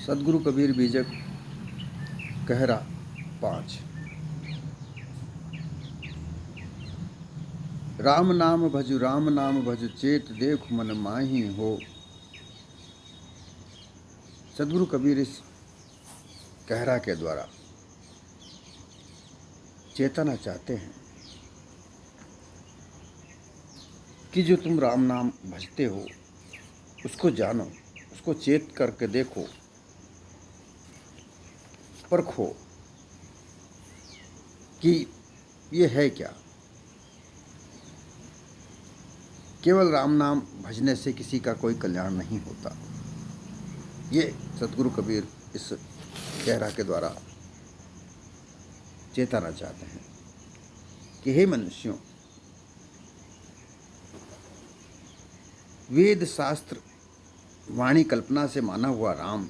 सदगुरु कबीर बीजक कहरा 5। राम नाम भजु राम नाम भजु चेत देखु मन माही हो। सदगुरु कबीर इस कहरा के द्वारा चेतना चाहते हैं कि जो तुम राम नाम भजते हो उसको जानो, उसको चेत करके देखो, परखो कि ये है क्या। केवल राम नाम भजने से किसी का कोई कल्याण नहीं होता। ये सदगुरु कबीर इस कहरा के द्वारा चेताना चाहते हैं कि हे मनुष्यों, वेद शास्त्र वाणी कल्पना से माना हुआ राम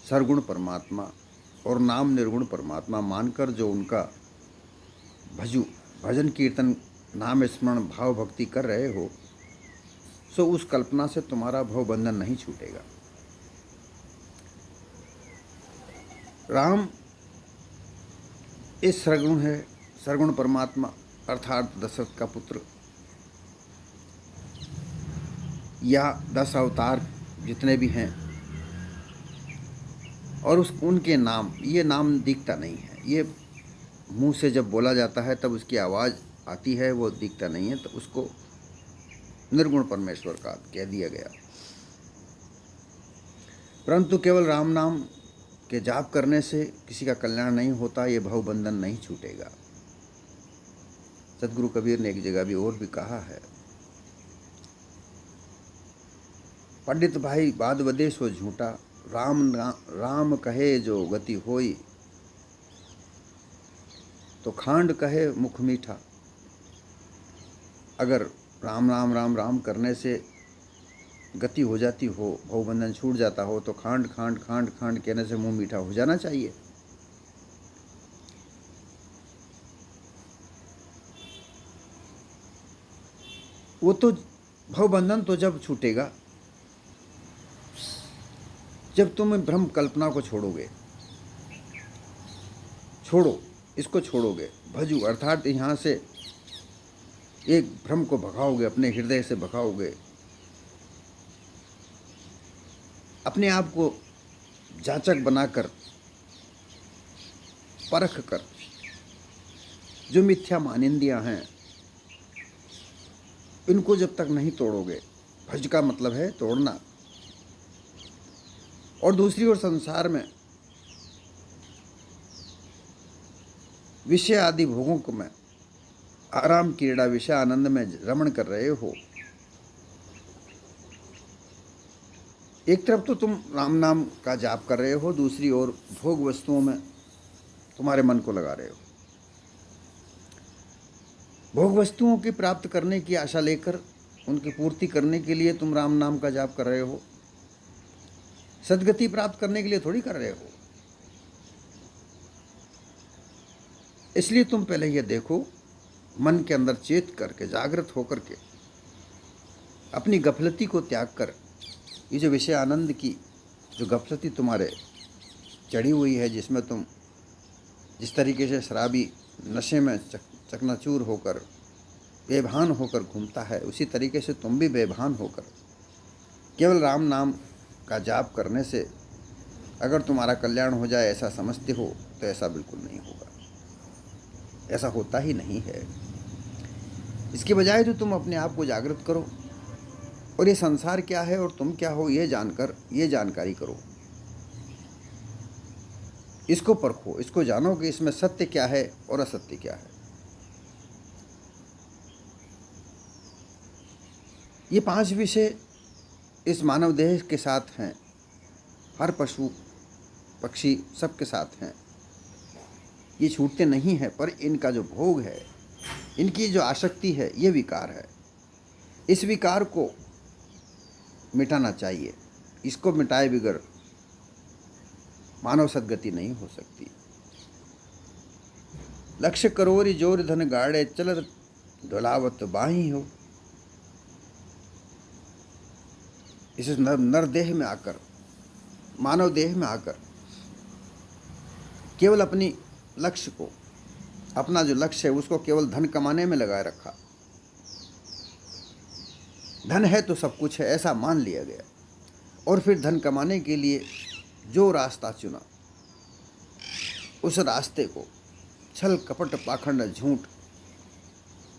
सर्वगुण परमात्मा और नाम निर्गुण परमात्मा मानकर जो उनका भजन कीर्तन नाम स्मरण भाव भक्ति कर रहे हो, सो उस कल्पना से तुम्हारा भव बंधन नहीं छूटेगा। राम इस सर्वगुण है, सर्वगुण परमात्मा अर्थात दशरथ का पुत्र, या 10 अवतार जितने भी हैं, और उनके नाम, ये नाम दिखता नहीं है। ये मुंह से जब बोला जाता है तब उसकी आवाज़ आती है, वो दिखता नहीं है, तो उसको निर्गुण परमेश्वर का कह दिया गया। परंतु केवल राम नाम के जाप करने से किसी का कल्याण नहीं होता, ये भव बंधन नहीं छूटेगा। सदगुरु कबीर ने एक जगह भी और भी कहा है, पंडित भाई बाद वदे सो झूठा, राम कहे जो गति होई, तो खांड कहे मुख मीठा। अगर राम राम राम राम करने से गति हो जाती हो, भवबंधन छूट जाता हो, तो खांड खांड खांड खांड कहने से मुंह मीठा हो जाना चाहिए। वो तो भवबंधन तो जब छूटेगा जब तुम भ्रम कल्पना को छोड़ोगे, इसको छोड़ोगे। भजू अर्थात यहाँ से एक भ्रम को भगाओगे, अपने हृदय से भगाओगे, अपने आप को जांचक बनाकर, परख कर, जो मिथ्या मानिंदियां हैं इनको जब तक नहीं तोड़ोगे, भज का मतलब है तोड़ना। और दूसरी ओर संसार में विषय आदि भोगों को में आराम क्रीड़ा विषय आनंद में रमण कर रहे हो। एक तरफ तो तुम राम नाम का जाप कर रहे हो, दूसरी ओर भोग वस्तुओं में तुम्हारे मन को लगा रहे हो। भोग वस्तुओं की प्राप्त करने की आशा लेकर उनकी पूर्ति करने के लिए तुम राम नाम का जाप कर रहे हो, सदगति प्राप्त करने के लिए थोड़ी कर रहे हो। इसलिए तुम पहले यह देखो, मन के अंदर चेत करके, जागृत होकर के, अपनी गफलती को त्याग कर, ये जो विषय आनंद की जो गफलती तुम्हारे चढ़ी हुई है, जिसमें तुम जिस तरीके से शराबी नशे में चकनाचूर होकर बेभान होकर घूमता है, उसी तरीके से तुम भी बेभान होकर केवल राम नाम का जाप करने से अगर तुम्हारा कल्याण हो जाए ऐसा समझते हो, तो ऐसा बिल्कुल नहीं होगा। ऐसा होता ही नहीं है। इसके बजाय तो तुम अपने आप को जागृत करो और ये संसार क्या है और तुम क्या हो, ये जानकर ये जानकारी करो, इसको परखो, इसको जानो कि इसमें सत्य क्या है और असत्य क्या है। ये 5 विषय इस मानव देह के साथ हैं, हर पशु पक्षी सबके साथ हैं, ये छूटते नहीं हैं। पर इनका जो भोग है, इनकी जो आसक्ति है, ये विकार है। इस विकार को मिटाना चाहिए। इसको मिटाए बिगर मानव सद्गति नहीं हो सकती। लक्ष्य करोरी जोर धन गाड़े, चल ढलावत बाही हो। इस नर देह में आकर मानव देह में आकर केवल अपनी लक्ष्य को, अपना जो लक्ष्य है उसको केवल धन कमाने में लगाए रखा। धन है तो सब कुछ है ऐसा मान लिया गया, और फिर धन कमाने के लिए जो रास्ता चुना उस रास्ते को छल कपट पाखंड झूठ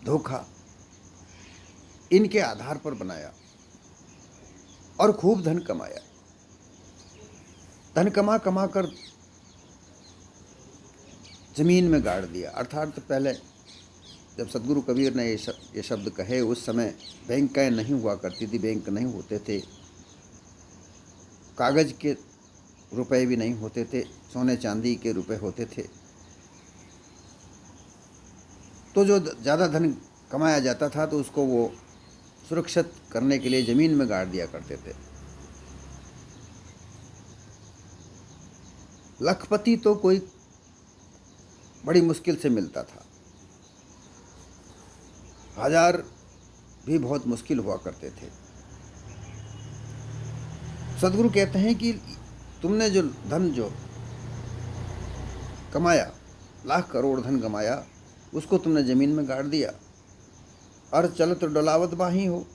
धोखा इनके आधार पर बनाया और खूब धन कमाया। धन कमा कमा कर जमीन में गाड़ दिया। अर्थात पहले जब सदगुरु कबीर ने ये शब्द कहे उस समय बैंकें नहीं हुआ करती थी, बैंक नहीं होते थे, कागज के रुपए भी नहीं होते थे, सोने चांदी के रुपए होते थे। तो जो ज़्यादा धन कमाया जाता था तो उसको वो सुरक्षित करने के लिए ज़मीन में गाड़ दिया करते थे। लखपति तो कोई बड़ी मुश्किल से मिलता था, हजार भी बहुत मुश्किल हुआ करते थे। सदगुरु कहते हैं कि तुमने जो धन जो कमाया, लाख करोड़ धन कमाया, उसको तुमने ज़मीन में गाड़ दिया। और चलत डोलावत बाही हो,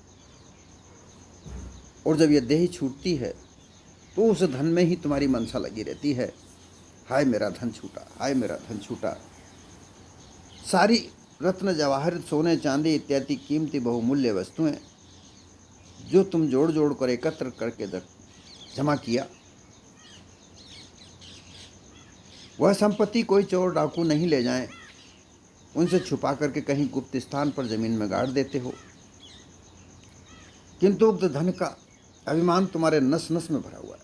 और जब ये देह छूटती है तो उस धन में ही तुम्हारी मनसा लगी रहती है। हाय मेरा धन छूटा, हाय मेरा धन छूटा। सारी रत्न जवाहर सोने चांदी इत्यादि कीमती बहुमूल्य वस्तुएं जो तुम जोड़ जोड़ कर एकत्र करके जमा किया, वह संपत्ति कोई चोर डाकू नहीं ले जाए, उनसे छुपा करके कहीं गुप्त स्थान पर जमीन में गाड़ देते हो। किंतु उक्त धन का अभिमान तुम्हारे नस नस में भरा हुआ है,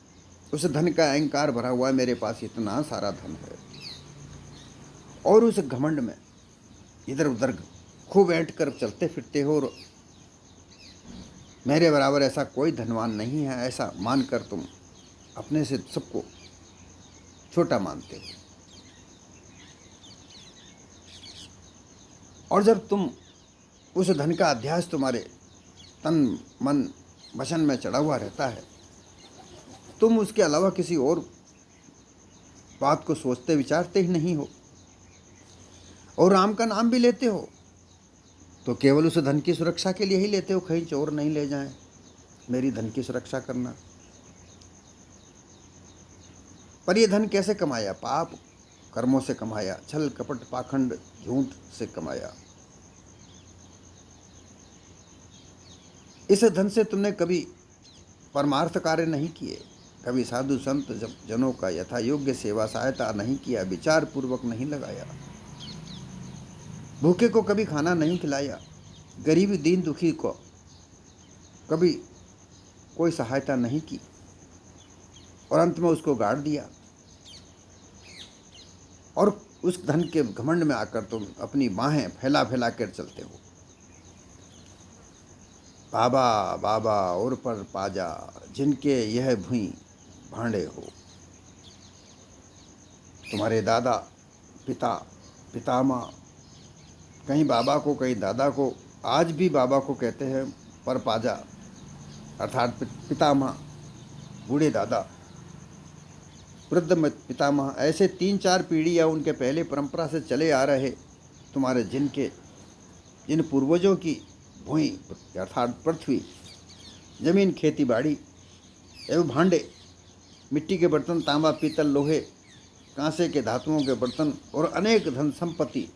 उस धन का अहंकार भरा हुआ है, मेरे पास इतना सारा धन है। और उस घमंड में इधर उधर खूब ऐंठ कर चलते फिरते हो, और मेरे बराबर ऐसा कोई धनवान नहीं है, ऐसा मानकर तुम अपने से सबको छोटा मानते हो। और जब तुम उस धन का अध्यास तुम्हारे तन मन वचन में चढ़ा हुआ रहता है, तुम उसके अलावा किसी और बात को सोचते विचारते ही नहीं हो, और राम का नाम भी लेते हो तो केवल उस धन की सुरक्षा के लिए ही लेते हो, कहीं चोर नहीं ले जाएं, मेरी धन की सुरक्षा करना। पर ये धन कैसे कमाया? पाप कर्मों से कमाया, छल कपट पाखंड झूठ से कमाया। इस धन से तुमने कभी परमार्थ कार्य नहीं किए, कभी साधु संत जनों का यथा योग्य सेवा सहायता नहीं किया, विचार पूर्वक नहीं लगाया, भूखे को कभी खाना नहीं खिलाया, गरीब दीन दुखी को कभी कोई सहायता नहीं की, और अंत में उसको गाड़ दिया। और उस धन के घमंड में आकर तुम अपनी बाहें फैला फैला कर चलते हो। बाबा बाबा और पर पाजा, जिनके यह भुई भांडे हो। तुम्हारे दादा पिता पितामह, कहीं बाबा को कहीं दादा को, आज भी बाबा को कहते हैं पर पाजा, अर्थात पितामह, बूढ़े दादा, वृद्ध पितामह, ऐसे 3-4 पीढ़ी या उनके पहले परंपरा से चले आ रहे तुम्हारे जिन पूर्वजों की भूमि अर्थात पृथ्वी, जमीन, खेती बाड़ी एवं भांडे, मिट्टी के बर्तन, तांबा पीतल लोहे कांसे के धातुओं के बर्तन और अनेक धन संपत्ति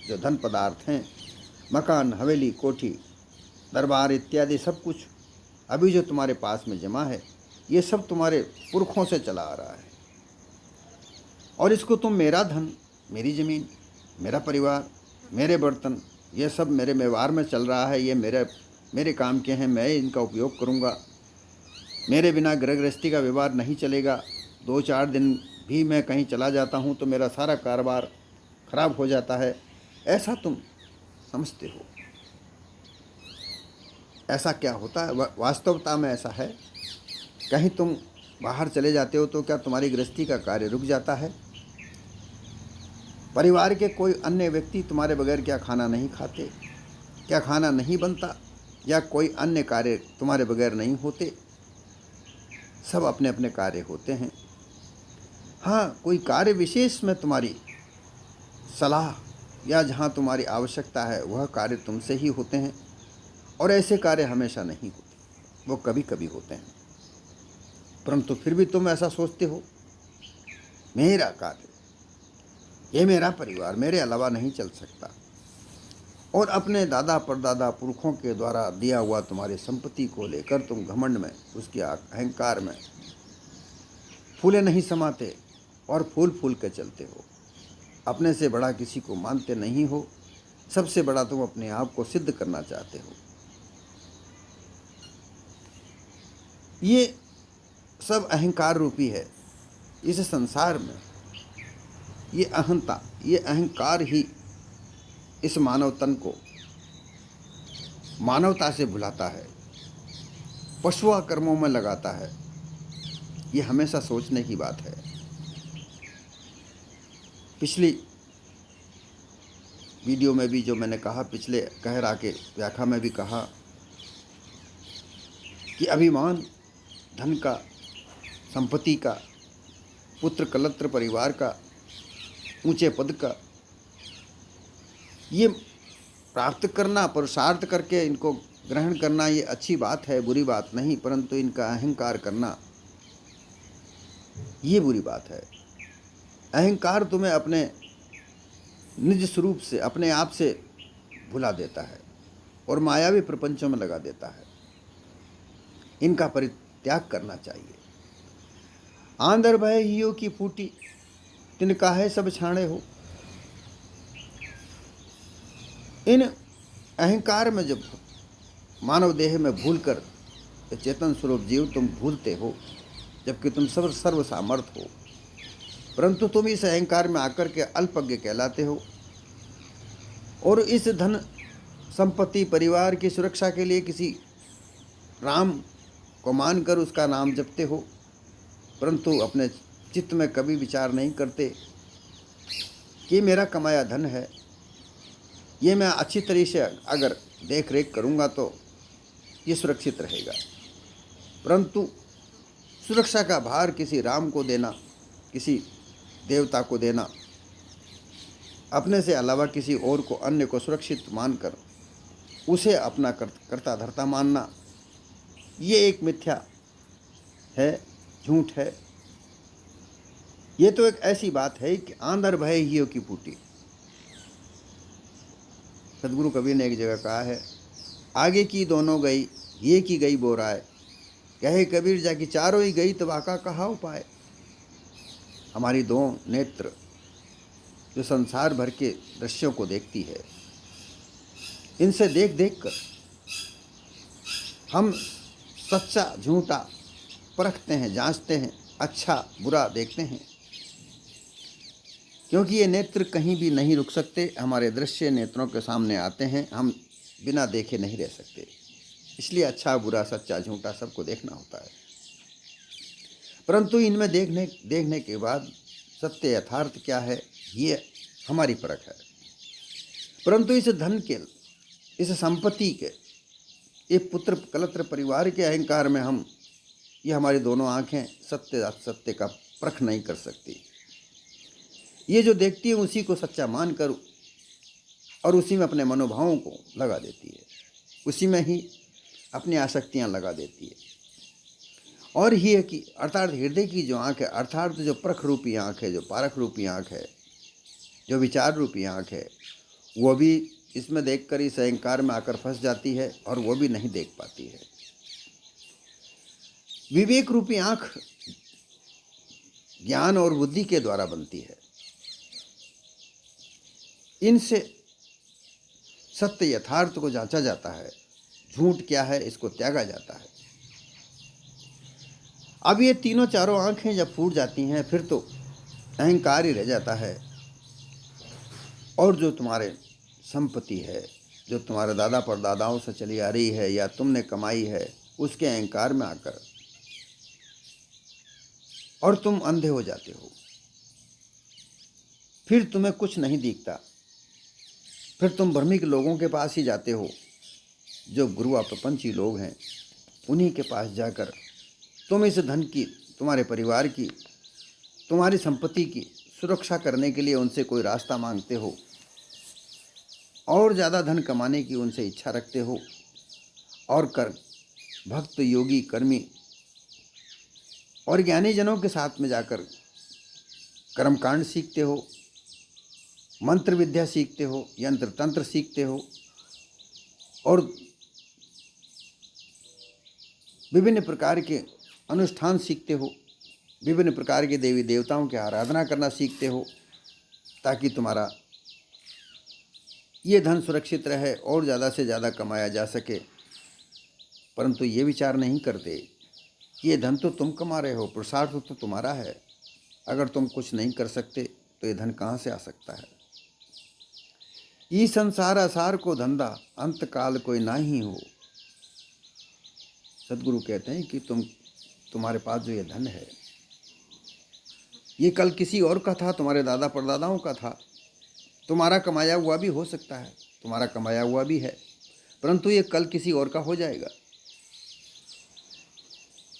जो धन पदार्थ हैं, मकान, हवेली, कोठी, दरबार इत्यादि सब कुछ अभी जो तुम्हारे पास में जमा है, ये सब तुम्हारे पुरखों से चला आ रहा है। और इसको तुम मेरा धन, मेरी ज़मीन, मेरा परिवार, मेरे बर्तन, ये सब मेरे व्यवहार में चल रहा है, ये मेरे काम के हैं, मैं इनका उपयोग करूँगा, मेरे बिना गृह गृहस्थी का व्यवहार नहीं चलेगा, 2-4 दिन भी मैं कहीं चला जाता हूँ तो मेरा सारा कारोबार खराब हो जाता है, ऐसा तुम समझते हो। ऐसा क्या होता है? वास्तवता में ऐसा है। कहीं तुम बाहर चले जाते हो तो क्या तुम्हारी गृहस्थी का कार्य रुक जाता है? परिवार के कोई अन्य व्यक्ति तुम्हारे बगैर क्या खाना नहीं खाते? क्या खाना नहीं बनता? या कोई अन्य कार्य तुम्हारे बगैर नहीं होते? सब अपने अपने कार्य होते हैं। हाँ, कोई कार्य विशेष में तुम्हारी सलाह या जहाँ तुम्हारी आवश्यकता है वह कार्य तुमसे ही होते हैं, और ऐसे कार्य हमेशा नहीं होते, वो कभी कभी होते हैं। परंतु फिर भी तुम ऐसा सोचते हो, मेरा कार्य, ये मेरा परिवार, मेरे अलावा नहीं चल सकता, और अपने दादा परदादा पुरखों के द्वारा दिया हुआ तुम्हारी संपत्ति को लेकर तुम घमंड में, उसके अहंकार में फूले नहीं समाते और फूल फूल के चलते हो। अपने से बड़ा किसी को मानते नहीं हो, सबसे बड़ा तुम अपने आप को सिद्ध करना चाहते हो। ये सब अहंकार रूपी है। इस संसार में ये अहंता, ये अहंकार ही इस मानव तन को मानवता से भुलाता है, पशुआ कर्मों में लगाता है। ये हमेशा सोचने की बात है। पिछली वीडियो में भी जो मैंने कहा, पिछले कहरा के व्याख्या में भी कहा कि अभिमान धन का, संपत्ति का, पुत्र कलत्र परिवार का, ऊंचे पद का, ये प्राप्त करना, पुरुषार्थ करके इनको ग्रहण करना, ये अच्छी बात है, बुरी बात नहीं। परंतु इनका अहंकार करना, ये बुरी बात है। अहंकार तुम्हें अपने निज स्वरूप से, अपने आप से भुला देता है और मायावी प्रपंचों में लगा देता है। इनका परित्याग करना चाहिए। आंधर भय हियो की फूटी, तिनका है सब छाणे हो। इन अहंकार में जब मानव देह में भूलकर चेतन स्वरूप जीव तुम भूलते हो, जबकि तुम सर्व सामर्थ हो, परंतु तुम इस अहंकार में आकर के अल्पज्ञ कहलाते हो और इस धन संपत्ति परिवार की सुरक्षा के लिए किसी राम को मानकर उसका नाम जपते हो, परंतु अपने चित्त में कभी विचार नहीं करते कि मेरा कमाया धन है, ये मैं अच्छी तरीके से अगर देख रेख करूँगा तो ये सुरक्षित रहेगा। परंतु सुरक्षा का भार किसी राम को देना, किसी देवता को देना, अपने से अलावा किसी और को, अन्य को सुरक्षित मानकर उसे अपना कर्ता धर्ता मानना, ये एक मिथ्या है, झूठ है। ये तो एक ऐसी बात है कि आंधर भय हियो की फूटी। सदगुरु कबीर ने एक जगह कहा है, आगे की दोनों गई, ये की गई बोराए, कहे कबीर जाकी चारों ही गई, तब आका कहा उपाय। हमारी दो नेत्र जो संसार भर के दृश्यों को देखती है, इनसे देख देख कर हम सच्चा झूठा परखते हैं, जांचते हैं, अच्छा बुरा देखते हैं, क्योंकि ये नेत्र कहीं भी नहीं रुक सकते। हमारे दृश्य नेत्रों के सामने आते हैं, हम बिना देखे नहीं रह सकते। इसलिए अच्छा बुरा, सच्चा झूठा सबको देखना होता है। परंतु इनमें देखने के बाद सत्य यथार्थ क्या है, ये हमारी परख है। परंतु इस धन के, इस संपत्ति के, ये पुत्र कलत्र परिवार के अहंकार में हम, ये हमारी दोनों आँखें सत्य असत्य का परख नहीं कर सकती। ये जो देखती है उसी को सच्चा मान कर और उसी में अपने मनोभावों को लगा देती है, उसी में ही अपनी आसक्तियाँ लगा देती है। और ही है कि अर्थात हृदय की जो आँख है, अर्थात जो परख रूपी आँख है, जो पारख रूपी आँख है, जो विचार रूपी आँख है, वो भी इसमें देखकर इस अहंकार में आकर फंस जाती है और वो भी नहीं देख पाती है। विवेक रूपी आँख ज्ञान और बुद्धि के द्वारा बनती है। इनसे सत्य यथार्थ को जांचा जाता है, झूठ क्या है इसको त्यागा जाता है। अब ये तीनों चारों आंखें जब फूट जाती हैं, फिर तो अहंकार ही रह जाता है। और जो तुम्हारे संपत्ति है, जो तुम्हारे दादा परदादाओं से चली आ रही है या तुमने कमाई है, उसके अहंकार में आकर और तुम अंधे हो जाते हो। फिर तुम्हें कुछ नहीं दिखता, फिर तुम भ्रमिक लोगों के पास ही जाते हो, जो गुरुआ प्रपंची लोग हैं, उन्हीं के पास जाकर तुम इस धन की, तुम्हारे परिवार की, तुम्हारी संपत्ति की सुरक्षा करने के लिए उनसे कोई रास्ता मांगते हो और ज़्यादा धन कमाने की उनसे इच्छा रखते हो और कर भक्त, योगी, कर्मी और ज्ञानी जनों के साथ में जाकर कर्मकांड सीखते हो, मंत्र विद्या सीखते हो, यंत्र तंत्र सीखते हो और विभिन्न प्रकार के अनुष्ठान सीखते हो, विभिन्न प्रकार के देवी देवताओं की आराधना करना सीखते हो ताकि तुम्हारा ये धन सुरक्षित रहे और ज़्यादा से ज़्यादा कमाया जा सके। परंतु ये विचार नहीं करते कि ये धन तो तुम कमा रहे हो, पुरुषार्थ तो तुम्हारा है। अगर तुम कुछ नहीं कर सकते तो ये धन कहाँ से आ सकता है। ये संसार असार को धंधा, अंत काल कोई ना ही हो। सदगुरु कहते हैं कि तुम्हारे पास जो ये धन है ये कल किसी और का था, तुम्हारे दादा परदादाओं का था, तुम्हारा कमाया हुआ भी हो सकता है, तुम्हारा कमाया हुआ भी है, परंतु ये कल किसी और का हो जाएगा।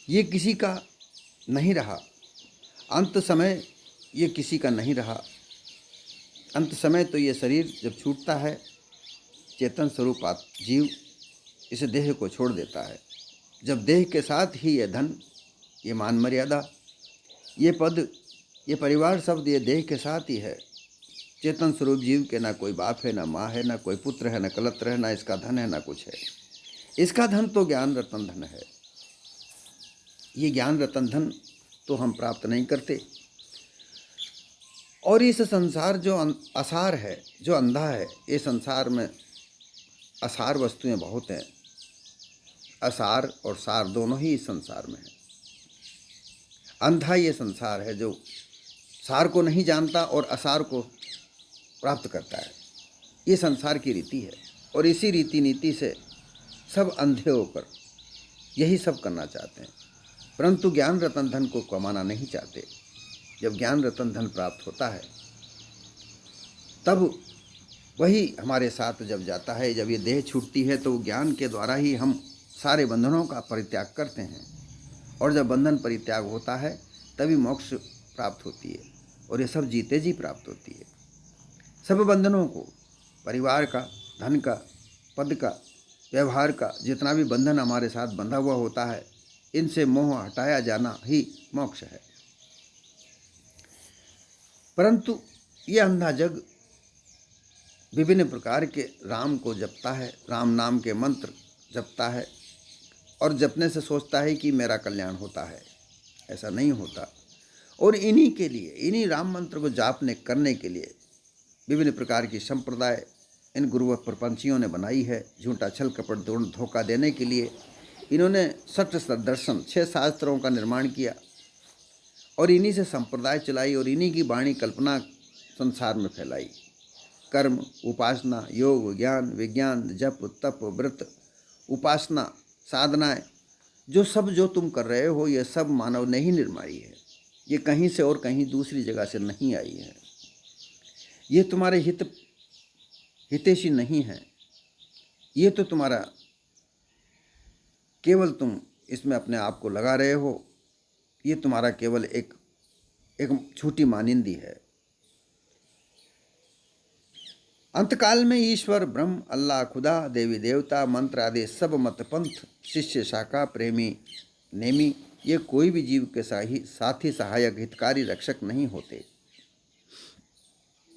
ये किसी का नहीं रहा, अंत समय ये किसी का नहीं रहा। अंत समय तो ये शरीर जब छूटता है, चेतन स्वरूप जीव इस देह को छोड़ देता है। जब देह के साथ ही ये धन, ये मान मर्यादा, ये पद, ये परिवार शब्द ये देह के साथ ही है। चेतन स्वरूप जीव के ना कोई बाप है, ना माँ है, ना कोई पुत्र है, ना कलत्र है, ना इसका धन है, ना कुछ है। इसका धन तो ज्ञान रतन धन है। ये ज्ञान रतन धन तो हम प्राप्त नहीं करते। और इस संसार जो असार है, जो अंधा है, ये संसार में असार वस्तुएं बहुत हैं। असार और सार दोनों ही इस संसार में है। अंधा ये संसार है जो सार को नहीं जानता और असार को प्राप्त करता है। ये संसार की रीति है और इसी रीति नीति से सब अंधे होकर यही सब करना चाहते हैं, परंतु ज्ञान रतन धन को कमाना नहीं चाहते। जब ज्ञान रतन धन प्राप्त होता है तब वही हमारे साथ जब जाता है, जब ये देह छूटती है तो ज्ञान के द्वारा ही हम सारे बंधनों का परित्याग करते हैं। और जब बंधन परित्याग होता है तभी मोक्ष प्राप्त होती है और ये सब जीते जी प्राप्त होती है। सब बंधनों को, परिवार का, धन का, पद का, व्यवहार का, जितना भी बंधन हमारे साथ बंधा हुआ होता है, इनसे मोह हटाया जाना ही मोक्ष है। परंतु ये अंधा जग विभिन्न प्रकार के राम को जपता है, राम नाम के मंत्र जपता है और जपने से सोचता है कि मेरा कल्याण होता है। ऐसा नहीं होता। और इन्हीं के लिए, इन्हीं राम मंत्र को जापने करने के लिए विभिन्न प्रकार की संप्रदाय इन गुरु प्रपंचियों ने बनाई है। झूठा छल कपट धोखा देने के लिए इन्होंने सठ दर्शन 6 शास्त्रों का निर्माण किया और इन्हीं से संप्रदाय चलाई और इन्हीं की वाणी कल्पना संसार में फैलाई। कर्म, उपासना, योग, ज्ञान, विज्ञान, जप, तप, व्रत, उपासना, साधनाएं, जो तुम कर रहे हो, ये सब मानव ने ही निर्माई है। ये कहीं से और कहीं दूसरी जगह से नहीं आई है। ये तुम्हारे हितैषी नहीं है। ये तो तुम्हारा केवल तुम इसमें अपने आप को लगा रहे हो। ये तुम्हारा केवल एक झूठी मानिंदी है। अंतकाल में ईश्वर, ब्रह्म, अल्लाह, खुदा, देवी देवता, मंत्र आदि सब मत पंथ, शिष्य, शाखा, प्रेमी, नेमी, ये कोई भी जीव के साथी, सहायक, हितकारी, रक्षक नहीं होते।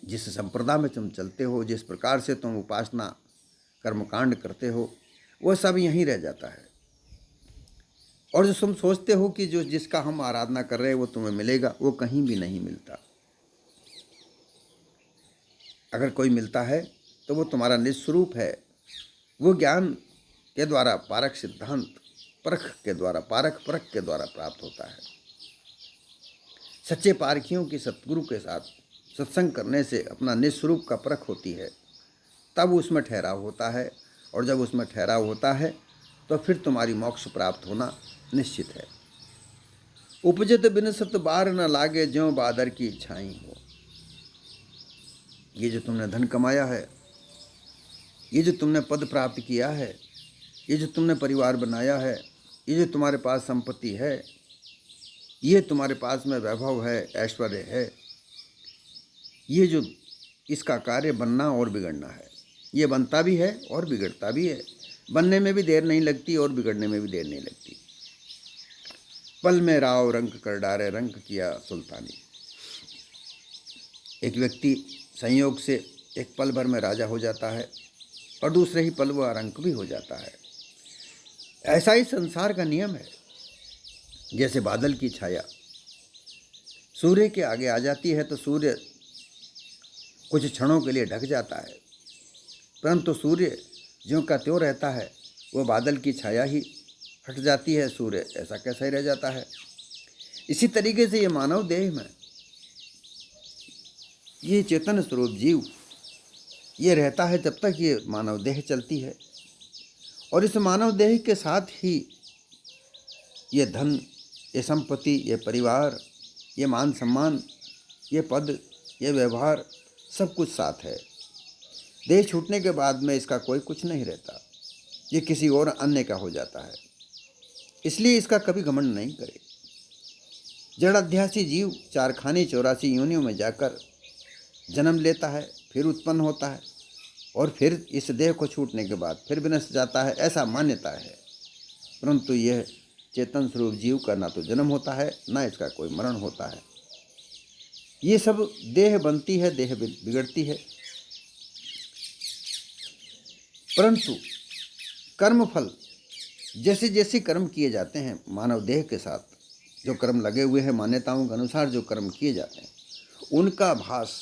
जिस संप्रदाय में तुम चलते हो, जिस प्रकार से तुम उपासना कर्मकांड करते हो, वह सब यहीं रह जाता है। और जो तुम सोचते हो कि जो जिसका हम आराधना कर रहे हैं वो तुम्हें मिलेगा, वो कहीं भी नहीं मिलता। अगर कोई मिलता है तो वो तुम्हारा निस्वरूप है। वो ज्ञान के द्वारा, पारक सिद्धांत परख के द्वारा, परख के द्वारा प्राप्त होता है। सच्चे पारखियों की सतगुरु के साथ सत्संग करने से अपना निस्वरूप का परख होती है, तब उसमें ठहराव होता है। और जब उसमें ठहराव होता है तो फिर तुम्हारी मोक्ष प्राप्त होना निश्चित है। उपजत बिनसत बार न लागे, ज्यों बादर की छाई हो। ये जो तुमने धन कमाया है, ये जो तुमने पद प्राप्त किया है, ये जो तुमने परिवार बनाया है, ये जो तुम्हारे पास संपत्ति है, ये तुम्हारे पास में वैभव है, ऐश्वर्य है, ये जो इसका कार्य बनना और बिगड़ना है। ये बनता भी है और बिगड़ता भी है। बनने में भी देर नहीं लगती और बिगड़ने में भी देर नहीं लगती। पल में राव रंक कर डारे, रंक किया सुल्तानी। एक व्यक्ति संयोग से एक पल भर में राजा हो जाता है और दूसरे ही पल वह रंक भी हो जाता है। ऐसा ही संसार का नियम है। जैसे बादल की छाया सूर्य के आगे आ जाती है तो सूर्य कुछ क्षणों के लिए ढक जाता है, परंतु सूर्य ज्यों का त्यों रहता है। वह बादल की छाया ही हट जाती है, सूर्य ऐसा कैसा ही रह जाता है। इसी तरीके से ये मानव देह में ये चेतन स्वरूप जीव ये रहता है जब तक ये मानव देह चलती है। और इस मानव देह के साथ ही ये धन, ये संपत्ति, ये परिवार, ये मान सम्मान, ये पद, ये व्यवहार सब कुछ साथ है। देह छूटने के बाद में इसका कोई कुछ नहीं रहता, ये किसी और अन्य का हो जाता है। इसलिए इसका कभी घमंड नहीं करे। जड़ाध्यासी जीव 4 खाने 84 योनियों में जाकर जन्म लेता है, फिर उत्पन्न होता है और फिर इस देह को छूटने के बाद फिर विनष्ट जाता है, ऐसा मान्यता है। परंतु यह चेतन स्वरूप जीव का ना तो जन्म होता है ना इसका कोई मरण होता है। ये सब देह बनती है, देह बिगड़ती है, परंतु कर्मफल जैसे जैसे कर्म किए जाते हैं मानव देह के साथ, जो कर्म लगे हुए हैं मान्यताओं के अनुसार जो कर्म किए जाते हैं, उनका भास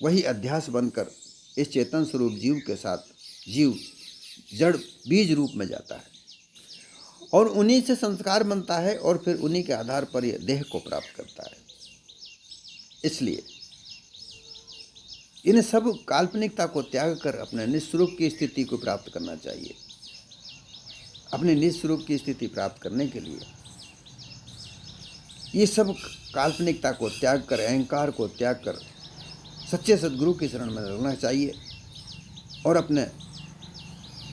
वही अध्यास बनकर इस चेतन स्वरूप जीव के साथ जीव जड़ बीज रूप में जाता है और उन्हीं से संस्कार बनता है और फिर उन्हीं के आधार पर यह देह को प्राप्त करता है। इसलिए इन सब काल्पनिकता को त्याग कर अपने निस्वरूप की स्थिति को प्राप्त करना चाहिए। अपने निस्वरूप की स्थिति प्राप्त करने के लिए ये सब काल्पनिकता को त्याग कर, अहंकार को त्याग कर सच्चे सद्गुरु की शरण में रहना चाहिए और अपने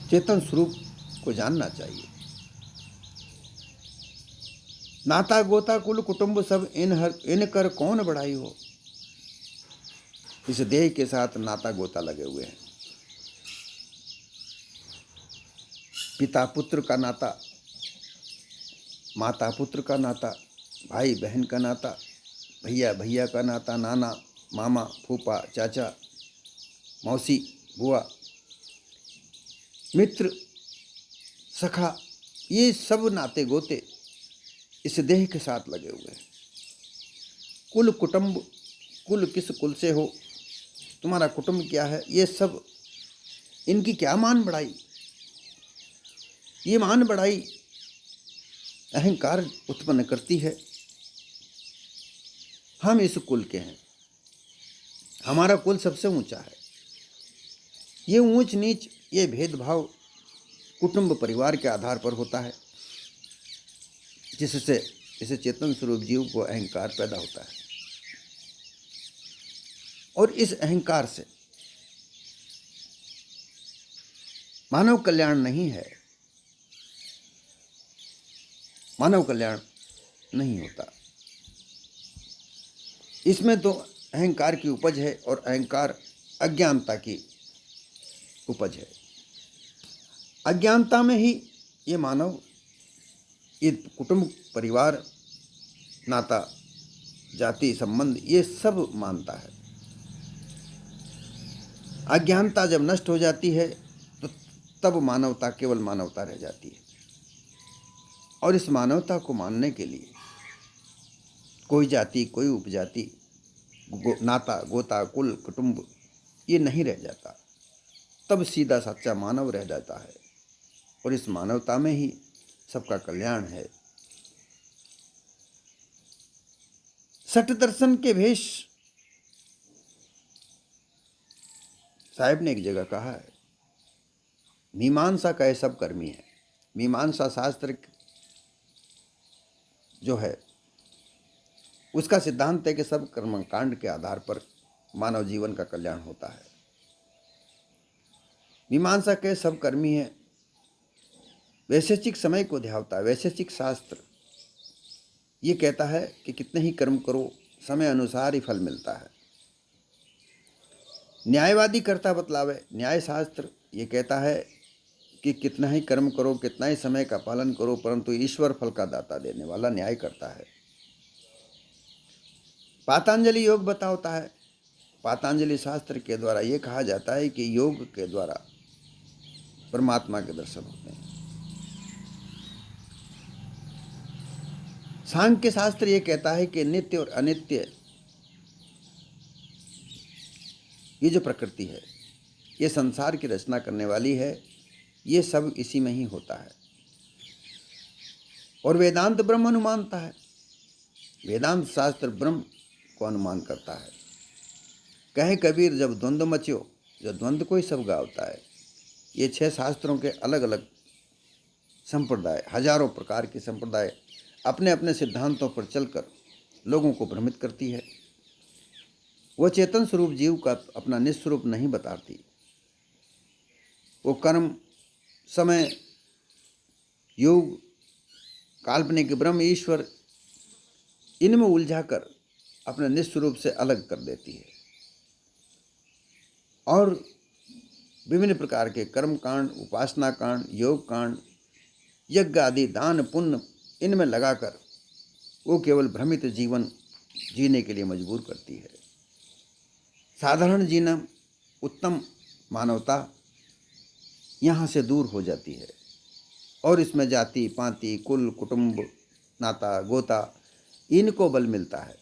चेतन स्वरूप को जानना चाहिए। नाता गोता कुल कुटुंब सब इन कर कौन बढ़ाई हो। इस देह के साथ नाता गोता लगे हुए हैं। पिता पुत्र का नाता, माता पुत्र का नाता, भाई बहन का नाता, भैया भैया का नाता, नाना मामा फूफा चाचा मौसी बुआ मित्र सखा, ये सब नाते गोते इस देह के साथ लगे हुए हैं। कुल कुटुंब, कुल किस कुल से हो, तुम्हारा कुटुंब क्या है, ये सब इनकी क्या मान बढ़ाई। ये मान बढ़ाई अहंकार उत्पन्न करती है। हम इस कुल के हैं, हमारा कुल सबसे ऊंचा है। ये ऊंच नीच, ये भेदभाव कुटुंब परिवार के आधार पर होता है, जिससे इसे चेतन स्वरूप जीव को अहंकार पैदा होता है। और इस अहंकार से मानव कल्याण नहीं है, मानव कल्याण नहीं होता। इसमें तो अहंकार की उपज है और अहंकार अज्ञानता की उपज है। अज्ञानता में ही ये मानव ये कुटुंब परिवार नाता जाति संबंध ये सब मानता है। अज्ञानता जब नष्ट हो जाती है तो तब मानवता केवल मानवता रह जाती है। और इस मानवता को मानने के लिए कोई जाति, कोई उपजाति, नाता गोता कुल कुटुंब ये नहीं रह जाता। तब सीधा सच्चा मानव रह जाता है और इस मानवता में ही सबका कल्याण है। सठ दर्शन के भेष साहब ने एक जगह कहा है, मीमांसा कहे सब कर्मी है। मीमांसा शास्त्र जो है उसका सिद्धांत है कि सब कर्मकांड के आधार पर मानव जीवन का कल्याण होता है। मीमांसा के सब कर्मी है, वैशेषिक समय को ध्यावता है। वैशेषिक शास्त्र ये कहता है कि कितने ही कर्म करो समय अनुसार ही फल मिलता है। न्यायवादी कर्ता बतलावे, न्याय शास्त्र ये कहता है कि कितना ही कर्म करो, कितना ही समय का पालन करो, परंतु ईश्वर फल का दाता देने वाला न्याय करता है। पातंजलि योग बताता है, पातंजलि शास्त्र के द्वारा ये कहा जाता है कि योग के द्वारा परमात्मा के दर्शन होते हैं। सांख्य शास्त्र ये कहता है कि नित्य और अनित्य ये जो प्रकृति है, ये संसार की रचना करने वाली है, ये सब इसी में ही होता है। और वेदांत ब्रह्म अनुमानता है, वेदांत शास्त्र ब्रह्म को अनुमान करता है। कहे कबीर जब द्वंद्व मच्यो, जो द्वंद्व को ही सब गावता है। ये 6 शास्त्रों के अलग अलग संप्रदाय, हजारों प्रकार के संप्रदाय अपने अपने सिद्धांतों पर चलकर लोगों को भ्रमित करती है। वो चेतन स्वरूप जीव का अपना निस्वरूप नहीं बताती। वो कर्म, समय, योग, काल्पनिक ब्रह्म, ईश्वर, इनमें उलझाकर अपने निस्वरूप से अलग कर देती है और विभिन्न प्रकार के कर्म कांड, उपासना कांड, योग कांड, यज्ञ आदि, दान पुण्य, इनमें लगाकर वो केवल भ्रमित जीवन जीने के लिए मजबूर करती है। साधारण जीना, उत्तम मानवता यहाँ से दूर हो जाती है और इसमें जाति पाति, कुल, कुटुंब, नाता, गोता, इनको बल मिलता है।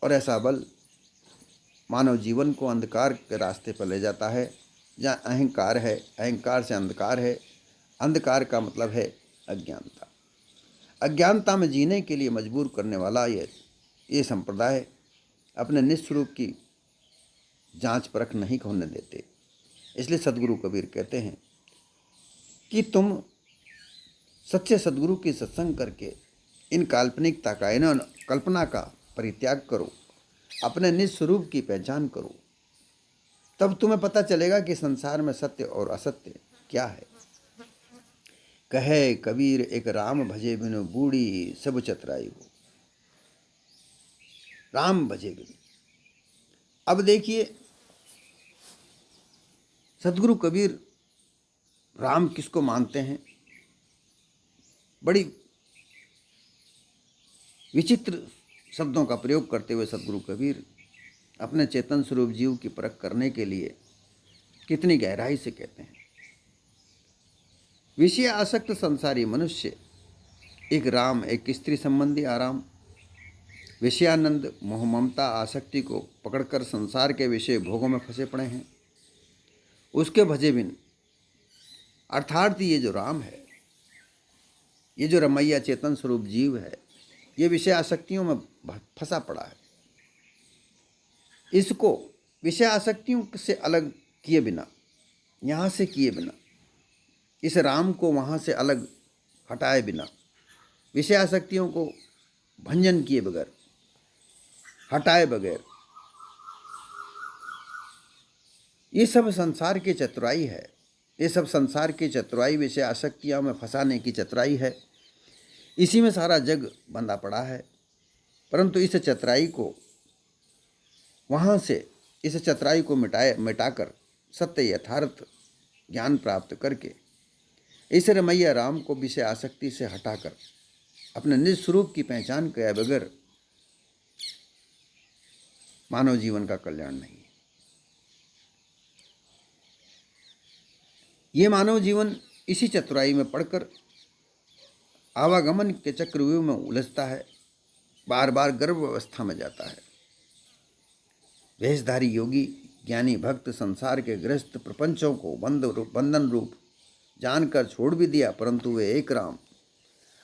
और ऐसा बल मानव जीवन को अंधकार के रास्ते पर ले जाता है, जहाँ अहंकार है, अहंकार से अंधकार है, अंधकार का मतलब है अज्ञानता। अज्ञानता में जीने के लिए मजबूर करने वाला ये संप्रदाय अपने निस्वरूप की जांच परख नहीं होने देते। इसलिए सदगुरु कबीर कहते हैं कि तुम सच्चे सदगुरु की सत्संग करके इन काल्पनिकता का, इन कल्पना का परित्याग करो, अपने निस्वरूप की पहचान करो, तब तुम्हें पता चलेगा कि संसार में सत्य और असत्य क्या है। कहे कबीर एक राम भजे बिनु बूढ़ी सब चतुराई हो, राम भजे बिनु। अब देखिए सदगुरु कबीर राम किसको मानते हैं। बड़ी विचित्र शब्दों का प्रयोग करते हुए सदगुरु कबीर अपने चेतन स्वरूप जीव की परख करने के लिए कितनी गहराई से कहते हैं। विषय आसक्त संसारी मनुष्य एक राम, एक स्त्री संबंधी आराम, विषयानंद, मोह, ममता, आसक्ति को पकड़कर संसार के विषय भोगों में फंसे पड़े हैं। उसके भजे बिन, अर्थात ये जो राम है, ये जो रमैया चेतन स्वरूप जीव है, ये विषय आसक्तियों में फंसा पड़ा है। इसको विषय आसक्तियों से अलग किए बिना, यहाँ से किए बिना, इस राम को वहाँ से अलग हटाए बिना, विषय आसक्तियों को भंजन किए बगैर, हटाए बगैर, ये सब संसार की चतुराई है। ये सब संसार की चतुराई, विषय आसक्तियों में फंसाने की चतुराई है। इसी में सारा जग बंधा पड़ा है। परंतु इस चतुराई को वहाँ से, इस चतुराई को मिटाकर सत्य यथार्थ ज्ञान प्राप्त करके इस रमैया राम को विषय आसक्ति से हटाकर अपने निज स्वरूप की पहचान किए बगैर मानव जीवन का कल्याण नहीं है। ये मानव जीवन इसी चतुराई में पड़कर आवागमन के चक्रव्यूह में उलझता है, बार बार गर्भ अवस्था में जाता है। वेशधारी योगी, ज्ञानी भक्त संसार के गृहस्थ प्रपंचों को बंधन रूप जानकर छोड़ भी दिया, परंतु वे एक राम,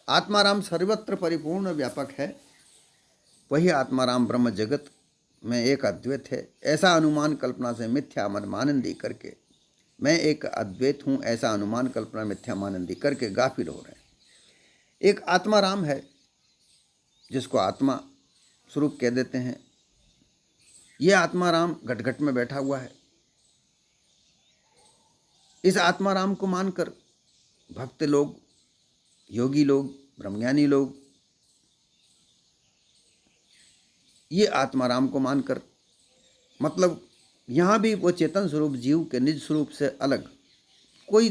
आत्माराम सर्वत्र परिपूर्ण व्यापक है। वही आत्माराम ब्रह्म जगत में एक अद्वैत है, ऐसा अनुमान कल्पना से मिथ्या मानंदी करके, मैं एक अद्वैत हूँ ऐसा अनुमान कल्पना मिथ्या मानंदी करके गाफिल हो रहे हैं। एक आत्माराम है जिसको आत्मा स्वरूप कह देते हैं। ये आत्माराम घट घट में बैठा हुआ है। इस आत्माराम को मानकर भक्त लोग, योगी लोग, ब्रह्मज्ञानी लोग ये आत्माराम को मानकर, मतलब यहाँ भी वो चेतन स्वरूप जीव के निज स्वरूप से अलग कोई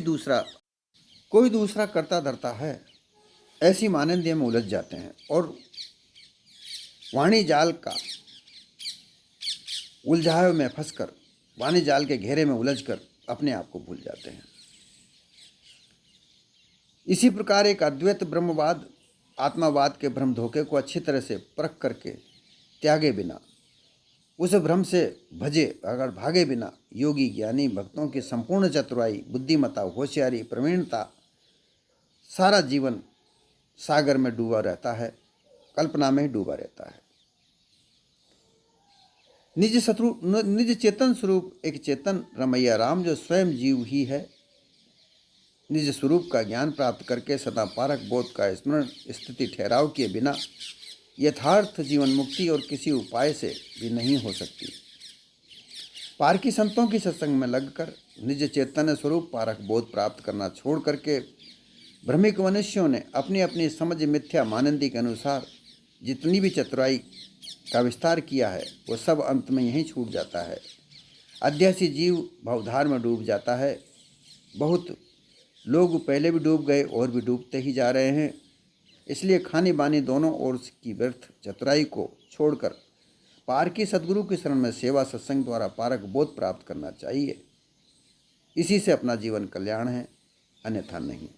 दूसरा करता धरता है, ऐसी मानंदिय में उलझ जाते हैं और वाणी जाल का उलझाव में फंसकर, वाणी जाल के घेरे में उलझकर अपने आप को भूल जाते हैं। इसी प्रकार एक अद्वैत ब्रह्मवाद आत्मावाद के भ्रम धोखे को अच्छी तरह से परख करके त्यागे बिना, उस भ्रम से अगर भागे बिना योगी ज्ञानी भक्तों की संपूर्ण चतुराई, बुद्धिमत्ता, होशियारी, प्रवीणता, सारा जीवन सागर में डूबा रहता है, कल्पना में ही डूबा रहता है। निज चेतन स्वरूप एक चेतन रमैया राम जो स्वयं जीव ही है, निज स्वरूप का ज्ञान प्राप्त करके सदा पारक बोध का स्मरण स्थिति ठहराव किए बिना यथार्थ जीवन मुक्ति और किसी उपाय से भी नहीं हो सकती। पारकी संतों की सत्संग में लगकर निज चैतन्य स्वरूप पारक बोध प्राप्त करना छोड़ करके भ्रमिक मनुष्यों ने अपनी अपनी समझ मिथ्या मानंदी के अनुसार जितनी भी चतुराई का विस्तार किया है, वो सब अंत में यहीं छूट जाता है। अध्यासी जीव भवधार में डूब जाता है। बहुत लोग पहले भी डूब गए और भी डूबते ही जा रहे हैं। इसलिए खानी बानी दोनों ओर की व्यर्थ चतुराई को छोड़कर पारकी सद्गुरु की शरण में सेवा सत्संग द्वारा पारक बोध प्राप्त करना चाहिए। इसी से अपना जीवन कल्याण है, अन्यथा नहीं।